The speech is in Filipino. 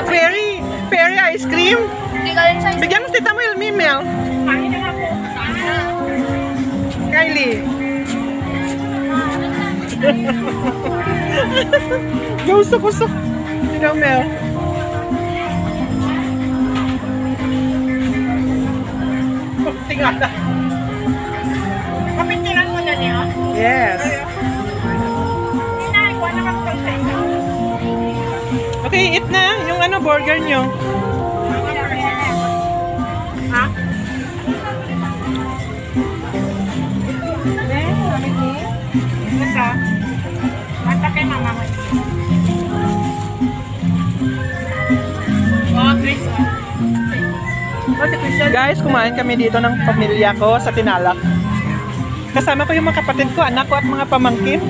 Fairy ice cream. Hindi ka rin siya. Bigyan mo si Tita mo yung Mimel. Kylie. Usok. Ikaw, Mel. Tingala. Kapitiran mo na niya. Yes. Inaikuha na kami sa inyo. Okay, eat na. Yung ano, burger nyo. Ha? Basta. Basta kay mama mo. Oh, Chris. Guys, kumain kami dito ng pamilya ko sa Tinalak. Kasama ko yung mga kapatid ko, anak ko at mga pamangkin.